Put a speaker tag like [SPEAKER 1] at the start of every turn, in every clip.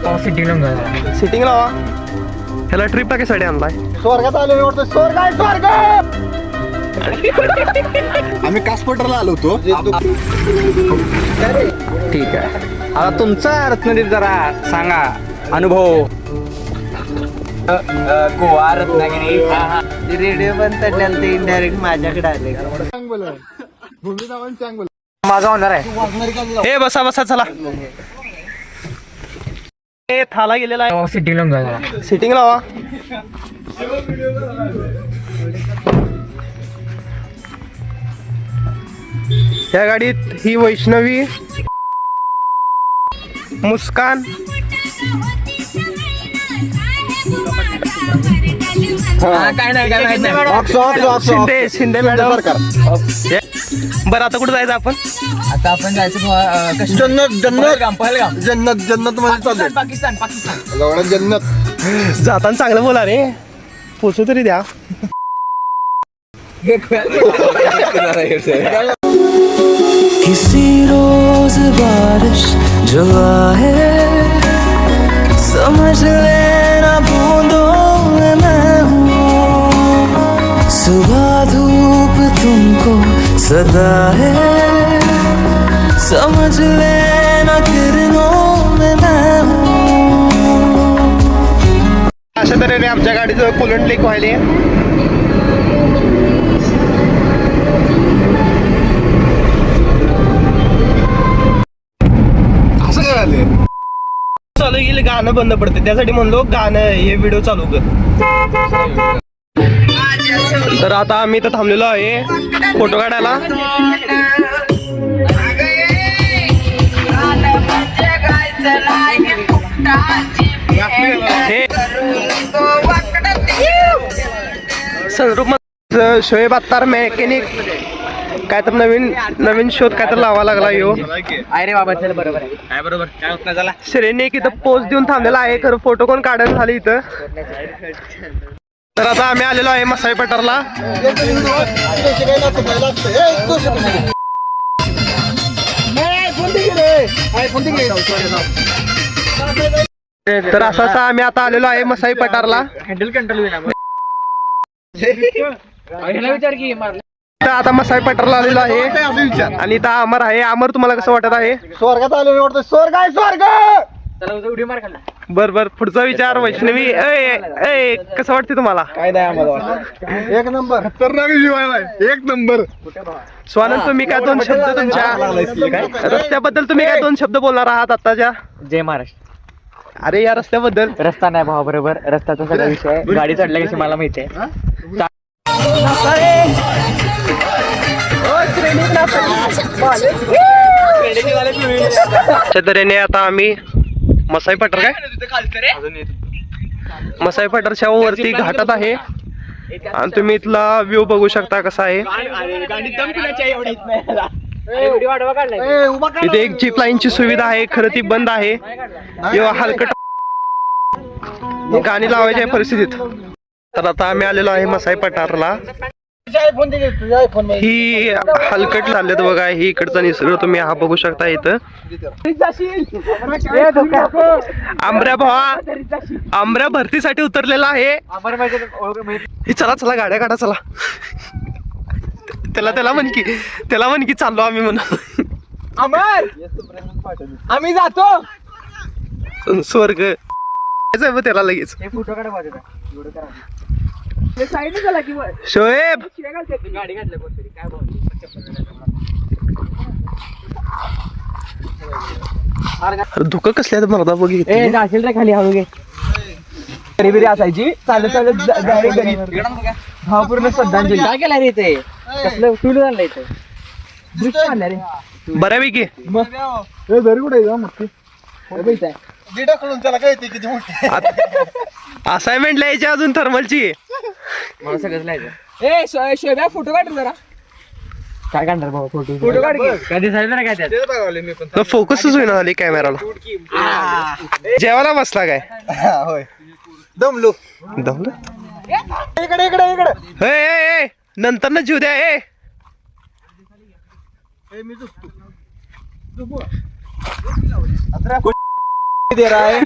[SPEAKER 1] Sitting लावा. ह्याला ट्रिपला कशासाठी आणलाय?
[SPEAKER 2] स्वर्गात आलो. स्वर्ग आहे स्वर्ग. आम्ही कासपटरला आलो होतो.
[SPEAKER 1] ठीक आहे. आता तुमचा रत्नदीप जरा सांगा अनुभव.
[SPEAKER 3] गोवा रत्नागिरी रेडिओ बंद पडल्याला ते इनडायरेक्ट माझ्याकडे आले.
[SPEAKER 1] माझा होणार आहे. हे बसा बसा चला. हे थाला गेलेला आहे. सिटिंग लावा. या गाडीत ही वैष्णवी, मुस्कान, शिंदे शिंदे मॅडम. बरं आता कुठं जायचं आपण?
[SPEAKER 3] आता आपण जायचं
[SPEAKER 2] जन्नत जन्नत
[SPEAKER 3] पहलगाम
[SPEAKER 2] जन्नत जन्नत मध्ये चालू.
[SPEAKER 3] पाकिस्तान पाकिस्तान
[SPEAKER 2] जन्नत.
[SPEAKER 1] जाताना चांगलं बोला रे. पोचू तरी द्या.
[SPEAKER 4] किसी रोज बारिश जो है समझ लेना बूंदों में मैं हूँ. सुबह धूप तुमको सदा है समझ लेना किरणों में मैं हूँ.
[SPEAKER 1] अशा तऱ्हेने आमच्या गाडीचं कुलंट लीक व्हायले.
[SPEAKER 2] असं काय झालं?
[SPEAKER 1] चालू येईल गाणं बंद पडते, त्यासाठी म्हणलो गाणं हे व्हिडिओ चालू कर. तर आता आम्ही इथं थांबलेलो आहे फोटो काढायला. हे सनरूप शोएब अत्तार मेकॅनिक काय तर नवीन शोध काय तर लावा लागला यो.
[SPEAKER 3] अरे बाबा चल बरोबर आहे. काय बरोबर काय होत नाही झाला.
[SPEAKER 1] श्रेणी इथं पोच देऊन थांबलेला आहे, खरं फोटो कोण काढायला झाले इथं. तर आता आम्ही आलेलो आहे मसाई पठारला. तर असं आम्ही आता आलेलो आहे मसाई पठारला.
[SPEAKER 3] हँडल कंट्रोल विचार की
[SPEAKER 1] तर आता मसाई पठारला आलेलो आहे आणि इथं अमर आहे. अमर तुम्हाला कसं वाटत आहे?
[SPEAKER 2] स्वर्गात आलो. स्वर्ग आहे स्वर्ग.
[SPEAKER 3] उडी मार खाल्ला.
[SPEAKER 1] बर पुढचा विचार वैष्णवी. कसं वाटते तुम्हाला?
[SPEAKER 2] काय नाही आम्हाला एक नंबर खतरनाक जीवाला एक नंबर.
[SPEAKER 1] स्वानंद तुम्ही काय दोन शब्द तुमच्या रस्त्याबद्दल तुम्ही काय दोन शब्द बोलणार आहात आत्ताच्या?
[SPEAKER 3] जय महाराष्ट्र.
[SPEAKER 1] अरे या रस्त्याबद्दल.
[SPEAKER 3] रस्ता नाही भावा बरोबर. रस्त्याचा सगळा विषय गाडी चढल्या कशी मला माहिती आहे.
[SPEAKER 1] तऱ्हेने आता आम्ही मसाई पठार मसाई पठारच्या वरती घाटात आहे आणि तुम्ही इथला व्ह्यू बघू शकता कसा आहे. इथे एक जीप लाईनची सुविधा आहे, खरं ती बंद आहे. हलकट गाणी लावायच्या परिस्थितीत. तर आता आम्ही आलेलो आहे मसाई पठारला. ही हलकट झालेत बघा. ही इकडचा निसर्ग तुम्ही हा बघू शकता इथं. आंब्या भावा आंब्या भरतीसाठी उतरलेला आहे. चला चला गाड्या काढा चला. त्याला म्हण की चाललो आम्ही म्हणून.
[SPEAKER 3] अमर आम्ही जातो
[SPEAKER 1] स्वर्ग त्याला लगेच.
[SPEAKER 3] फोटो काढ बाजूला.
[SPEAKER 1] शोएब
[SPEAKER 3] गाडी घातल्या कोणतरी काय
[SPEAKER 1] धुकं कसल्या मर्दा बघित.
[SPEAKER 3] जाशील रे खाली हळू घे. बिरी असायची चालत चालत डायरेक्ट गणित भावपूर्ण श्रद्धांजली. काय केलं रे इथे? कसलं टूल झालं इथे? दृश्य आणलं रे
[SPEAKER 1] बऱ्यापैकी.
[SPEAKER 2] घरी कुठे त्याला काय किती मोठी
[SPEAKER 1] असाइनमेंट लिहायची अजून थर्मलची.
[SPEAKER 3] मला सगळंच लिहायचं. ए शोभ्या फोटो काढ जरा. काय काढणार भाऊ फोटो काढ. काय दिसायचं ना काय त्यात?
[SPEAKER 1] फोकसच होईना झाली कॅमेराला. जेवायला बसला काय?
[SPEAKER 2] होय दमलो. इकडे इकडे इकडे.
[SPEAKER 1] नंतर ना जीव द्या.
[SPEAKER 3] दे रहा है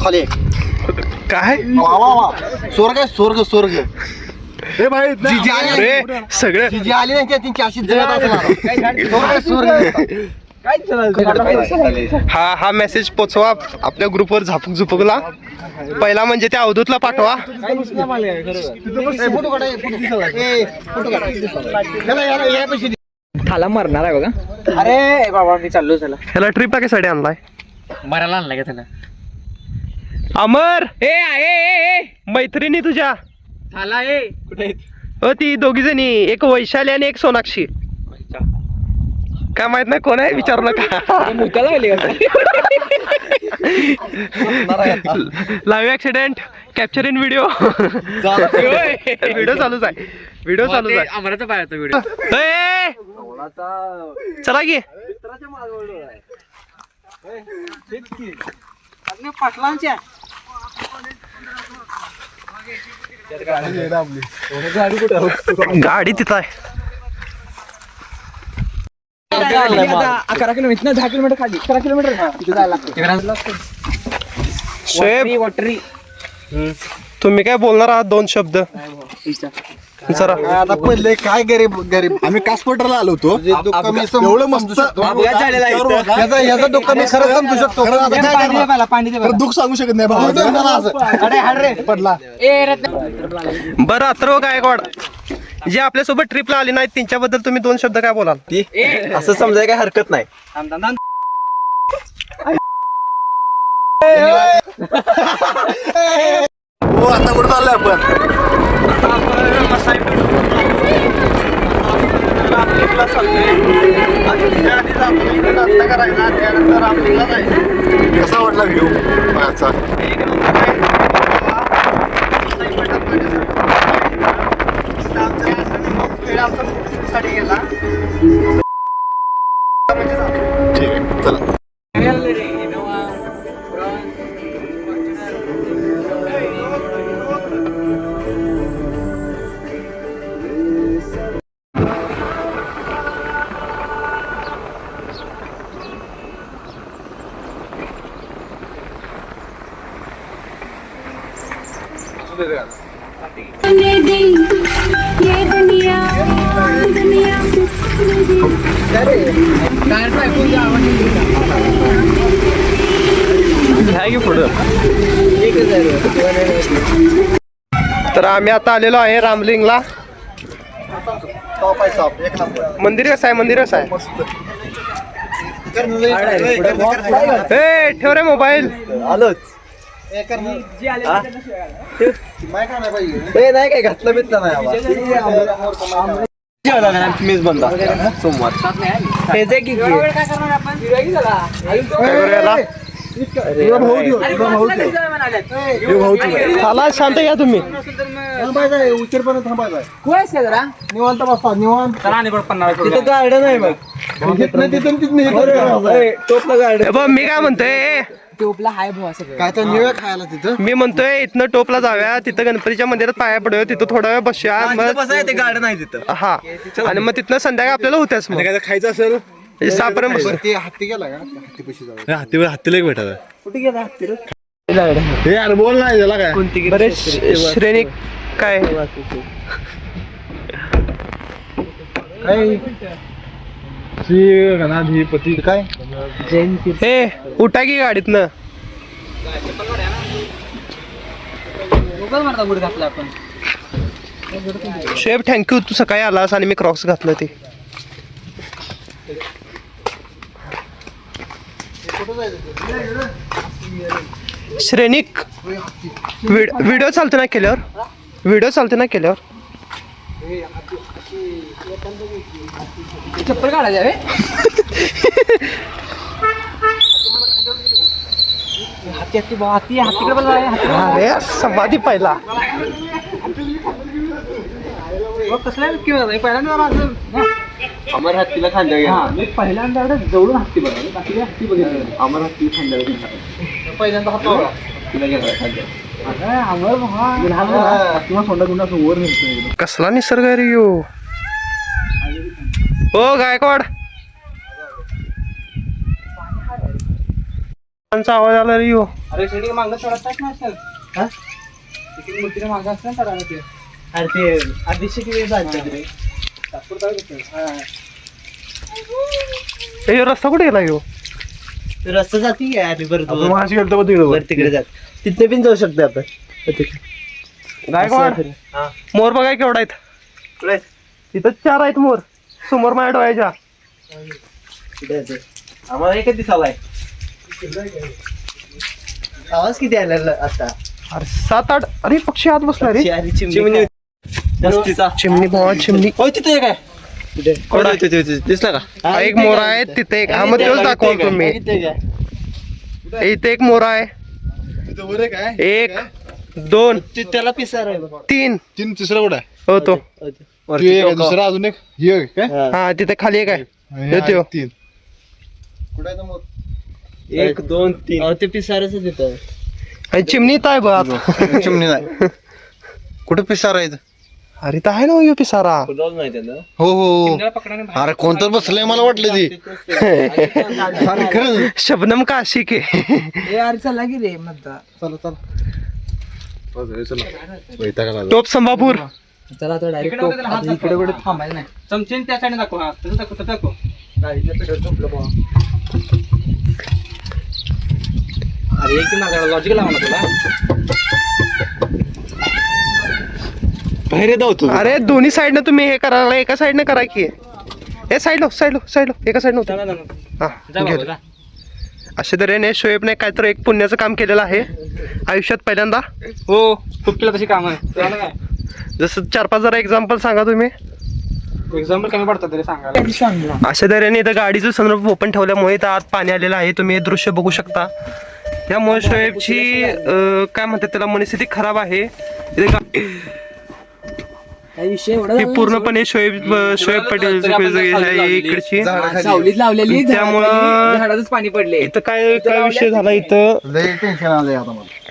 [SPEAKER 2] खाली
[SPEAKER 1] काय
[SPEAKER 2] स्वर्ग आहे स्वर्ग स्वर्ग हे भाई
[SPEAKER 1] रे सगळं
[SPEAKER 2] जी आली नाही त्यांची अशी जगत स्वर्ग
[SPEAKER 1] हा मेसेज पोचवा आपल्या ग्रुपवर झापक झुपकला. पहिला म्हणजे त्या अवधूतला पाठवा.
[SPEAKER 3] खाला मरणार आहे बघा. अरे बाबा मी चाललो चला.
[SPEAKER 1] ह्याला ट्रिप कशासाठी आणलाय?
[SPEAKER 3] मरायला आणलाय का त्याला?
[SPEAKER 1] अमर मैत्रिणी तुझ्या
[SPEAKER 3] झाला ए कुठे
[SPEAKER 1] ती दोघी जणी, एक वैशाली आणि एक सोनाक्षी. काय माहित नाही कोण आहे, विचारू नका.
[SPEAKER 3] मुकाला
[SPEAKER 1] live accident capture in video. Video चालूच आहे, व्हिडिओ चालूच आहे.
[SPEAKER 3] अमराचा पाहायचा व्हिडिओ.
[SPEAKER 1] चला की
[SPEAKER 3] पाटलांच्या
[SPEAKER 1] गाडी तिथं आहे.
[SPEAKER 3] 11 किलोमीटर 10 किलोमीटर खाली 11 किलोमीटर जायला लागतं.
[SPEAKER 1] शोएब
[SPEAKER 3] वॉटरी
[SPEAKER 1] तुम्ही काय बोलणार आहात? 2 शब्द जरा.
[SPEAKER 2] आता पहिले काय गरीब गरीब आम्ही कासपटरला आलो होतो. एवढं मस्त याचं दुःख मी खरं समजू शकतो. खरं दुःख सांगू शकत नाही भाऊ. पडला
[SPEAKER 1] बरं अथर्व गायकवाड, जे आपल्यासोबत ट्रिपला आले नाहीत त्यांच्याबद्दल तुम्ही 2 शब्द काय बोलाल?
[SPEAKER 2] असं समजाय काय हरकत नाही. हो आता कुठं चाललोय आपण? कसा वाटला व्ह्यू माझा? ठीक आहे चला.
[SPEAKER 1] तर आम्ही आता आलेलो आहे रामलिंगला.
[SPEAKER 2] एक नंबर
[SPEAKER 1] मंदिर कसं आहे? मंदिर कसं आहे? ठेव रे मोबाईल.
[SPEAKER 2] आलोच नाही काय घातलं बितलं नाही. मीच बंदा सोमवार
[SPEAKER 1] मला शांत घ्या तुम्ही.
[SPEAKER 2] उशीरपर्यंत थांबायचा निवांत बसता निवांत. तिथं गार्डन आहे बघ. टोपला गार्डन.
[SPEAKER 1] मी काय म्हणतोय,
[SPEAKER 3] टोपला हाय भाऊ सगळं
[SPEAKER 2] काय तर निव्या खायला तिथं.
[SPEAKER 1] मी म्हणतोय इथनं टोपला जाऊया, तिथं गणपतीच्या मंदिरात पाया पडूया, तिथं थोडा वेळ बसूया.
[SPEAKER 2] ते गार्डन आहे तिथं.
[SPEAKER 1] हा आणि मग तिथनं संध्याकाळी आपल्याला होत्याच मग
[SPEAKER 2] काय खायचं असेल
[SPEAKER 1] सापर्यंत बसू.
[SPEAKER 2] ते हत्ती गेला का? हत्ती पशी जाऊ.
[SPEAKER 5] हत्तीला एक भेटा.
[SPEAKER 3] कुठे गेला हत्ती रे?
[SPEAKER 2] हे यार बोल नाही त्याला काय.
[SPEAKER 1] बरे श्रेणी काय
[SPEAKER 2] पती काय
[SPEAKER 1] हे उठा की गाडीतनं.
[SPEAKER 3] बुड घातला आपण.
[SPEAKER 1] शेफ थँक्यू, तू सकाळी आलास आणि मी क्रॉक्स घातलं ते. श्रेणिक व्हिडिओ चालते ना केल्यावर? व्हिडिओ चालते ना केल्यावर?
[SPEAKER 3] चप्पल काढायला रे. हाती हाती हाती हातीकडे पण
[SPEAKER 1] अरे समाधी पहिला.
[SPEAKER 3] कसं पहिल्यांदा अमर हत्तीला खांद्या. मी पहिल्यांदा जवळून हत्ती बघायला, बाकी हत्ती बघितलं. अमर हत्ती खांद्या पहिल्यांदा हत्तीला गेला खांद्या. अमर किंवा सोंडा गुंडा वर.
[SPEAKER 1] कसला निसर्ग आहे रे यो. हो गायकवाड आवाज आला रे हो.
[SPEAKER 3] अरे शेडी मागं चढत ना असेल तिकडे मूर्तीने मागं असतं ना चढायला ते. अरे ते आधीचे किती जायचं रे
[SPEAKER 1] हे रस्ता कुठे गेला ह्यो?
[SPEAKER 3] रस्ता जाती की अरे बरं
[SPEAKER 2] आपण माझी गेलतो बघ तिकडं वर.
[SPEAKER 3] तिकडे जात तिथे पण जाऊ शकतो आपण.
[SPEAKER 1] गायकवाड मोर बघाय केवढा आहेत तिथं 4 आहेत मोर समोर माझ्या डोळ्याच्या.
[SPEAKER 3] आम्हाला एकच दिसालाय. आवाज किती आला आता?
[SPEAKER 1] अरे 7-8 अरे पक्षी आत बसला रे.
[SPEAKER 3] चिमणी मस्तीचा
[SPEAKER 1] चिमणी भावा चिमणी.
[SPEAKER 3] होय तिथे काय दिसला का?
[SPEAKER 1] हा एक मोर आहे तिथे एक. हा मग तोच दाखवा तुम्ही. इथे एक मोर आहे.
[SPEAKER 2] तिथं वर एक आहे.
[SPEAKER 1] 1 2
[SPEAKER 3] त्याला पिसार आहे बघ.
[SPEAKER 1] 3
[SPEAKER 2] तीन तिसरा कुठं आहे?
[SPEAKER 1] हो तो.
[SPEAKER 2] ते एक आहे, दुसरा अजून एक हे एक काय?
[SPEAKER 1] हा तिथे खाली एक आहे.
[SPEAKER 2] हे
[SPEAKER 1] येतो.
[SPEAKER 2] आहे, तीन कुठं आहे तो मोर?
[SPEAKER 3] 1 2 3 ते पिसारच तिथं.
[SPEAKER 1] आणि चिमणी इथं आहे बघ आत.
[SPEAKER 2] चिमणी नाही. कुठं पिसार आहे इथं?
[SPEAKER 1] अरे इथं आहे ना यो पिसारा.
[SPEAKER 2] हो हो अरे कोणतर बसलंय मला वाटलं ती. अरे खरं
[SPEAKER 1] शबनम काशी के.
[SPEAKER 3] अरे चला की रे म्हणता.
[SPEAKER 2] चला चला वैताग आला.
[SPEAKER 1] टोप संभापूर.
[SPEAKER 3] चला तो डायरेक्ट इकडे कुठे थांबायचं नाही. चमचेन त्या साईडने दाखव. हा तसं दाखव दाखव. गाडीच्या पेट्रोल संपलं बघा. अरे एक ना लॉजिक लावा ना तुला.
[SPEAKER 2] बाहेर धावतो.
[SPEAKER 1] अरे दोन्ही साईडनं तुम्ही हे करायला एका साईडनं करा की. हे साईडलो एका साईड नव्हतं. हा गेलं. अशा तऱ्हेने शोएबने काहीतरी एक पुण्याचं काम केलेलं आहे आयुष्यात पहिल्यांदा.
[SPEAKER 3] हो खूप केलं तशी काम आहे.
[SPEAKER 1] जसं 4-5 जरा एक्झाम्पल सांगा तुम्ही.
[SPEAKER 3] एक्झाम्पल कमी पडतात तरी सांगायला.
[SPEAKER 1] अशा तऱ्हेने इथं गाडीचं सनरूफ ओपन ठेवल्यामुळे इथं आत पाणी आलेलं आहे. तुम्ही हे दृश्य बघू शकता. त्यामुळे शोएबची काय म्हणतात त्याला मनस्थिती खराब आहे. ही पूर्णपणे शोएब पटेल इकडची.
[SPEAKER 3] सावलीत लावलेली
[SPEAKER 1] त्यामुळं
[SPEAKER 3] झाडातच पाणी पडले.
[SPEAKER 1] इथं काय विषय झाला इथं
[SPEAKER 2] लय टेन्शन आलंय आता मला.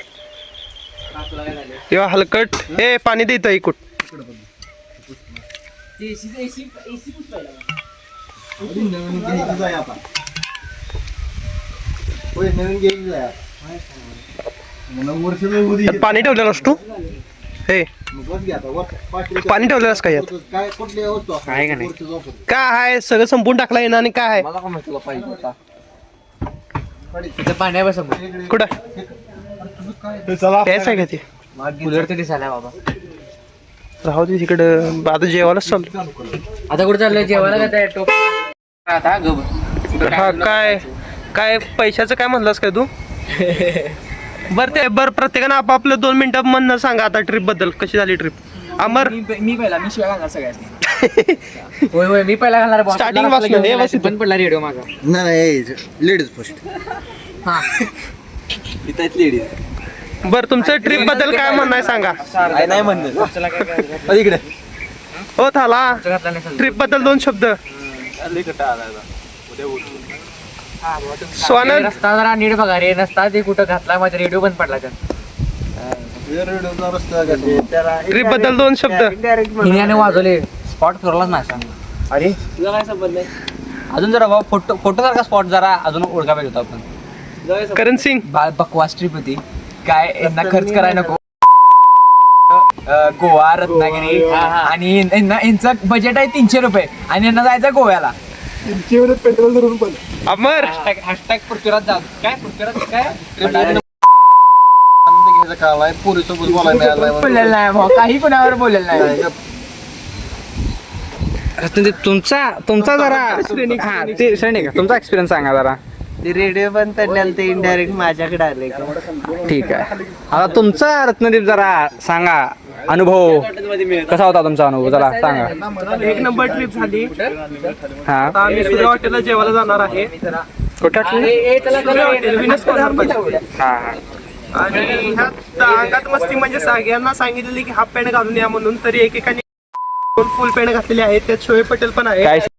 [SPEAKER 1] तेव्हा हलकट हे पाणी देत इकूट. पाणी ठेवलेलंस तू हे पाणी ठेवलेलंस काय यात?
[SPEAKER 3] काय का नाही
[SPEAKER 1] काय आहे सगळं संपून टाकला येणार आणि काय आहे
[SPEAKER 3] मला का माहिती तुला पाहिजे होता. तिथे पाण्या बस
[SPEAKER 1] कुठं त्याच आहे का ते?
[SPEAKER 3] कूलर तर दिसायला बाबा.
[SPEAKER 1] राहू दे तिकडं आता जेवायलाच चालतो.
[SPEAKER 3] आता कुठे चाललंय जेवायला का टोप आता
[SPEAKER 1] हा काय काय पैशाचं काय म्हणलास काय तू? बरं प्रत्येकानं आपापलं 2 मिनिटं म्हणणं सांगा आता ट्रिप बद्दल. कशी झाली ट्रिप? अमर
[SPEAKER 3] मी शिवाय घालणार सगळ्यांनी. होय होय मी पहिला घालणार.
[SPEAKER 1] Starting पासून हे बस
[SPEAKER 3] पण पडला रेडिओ माझा.
[SPEAKER 2] नाही लेडीज फर्स्ट.
[SPEAKER 3] हा इथं लेडीज.
[SPEAKER 1] बरं तुमचं ट्रिप बद्दल काय म्हणणं आहे सांगा.
[SPEAKER 3] नाही म्हणणं इकडे
[SPEAKER 1] हो थाला ट्रिप बद्दल 2 शब्द. स्वानंद
[SPEAKER 3] रस्ता जरा नीट बघा रे. रस्ता ते कुठं घातला माझा रेडिओ बंद पडला तर.
[SPEAKER 1] ट्रिप बद्दल 2 शब्द.
[SPEAKER 3] हिने वाजवले स्पॉट फिरलाच नाही. अरे तुझा काय संबंध आहे? अजून जरा फोटो सारखा स्पॉट जरा अजून ओळखा पाहिजे होता आपण.
[SPEAKER 1] करण सिंग
[SPEAKER 3] बकवास ट्रिप होती. काय यांना खर्च करायला नको. गोवा रत्नागिरी आणि यांचं बजेट आहे 300 रुपये आणि यांना जायचं गोव्याला.
[SPEAKER 2] पेट्रोल धरून पण
[SPEAKER 1] अमर
[SPEAKER 3] हॅशटॅग पृथ्वीराज जाधव. काय पृथ्वीराज काय
[SPEAKER 2] कालाय पुरी सोबत बोलायला
[SPEAKER 3] बोललेलं नाही भाऊ. काही कोणावर बोललेलं नाही. तुमचा जरा हा ते श्रेणी का तुमचा एक्सपिरियन्स सांगा जरा.
[SPEAKER 5] रेडिओ बंद पडल्याला ते इनडायरेक्ट माझ्याकडे आले.
[SPEAKER 3] ठीक आहे आता तुमचा रत्नदीप जरा सांगा अनुभव कसा होता तुमचा अनुभव जरा सांगा.
[SPEAKER 1] 1 नंबर ट्रिप झाली.
[SPEAKER 3] हा
[SPEAKER 1] आता आम्ही सूर्य हॉटेलला जेवायला जाणार आहे.
[SPEAKER 3] हा
[SPEAKER 1] आणि ह्यात अंगात मस्ती म्हणजे सगळ्यांना सांगितलेली की हाफ पॅन्ट घालून या म्हणून. तरी एकेकाने 2 फुल पॅन्ट घातलेली आहेत. त्यात शोएब पटेल पण आहे.
[SPEAKER 3] काय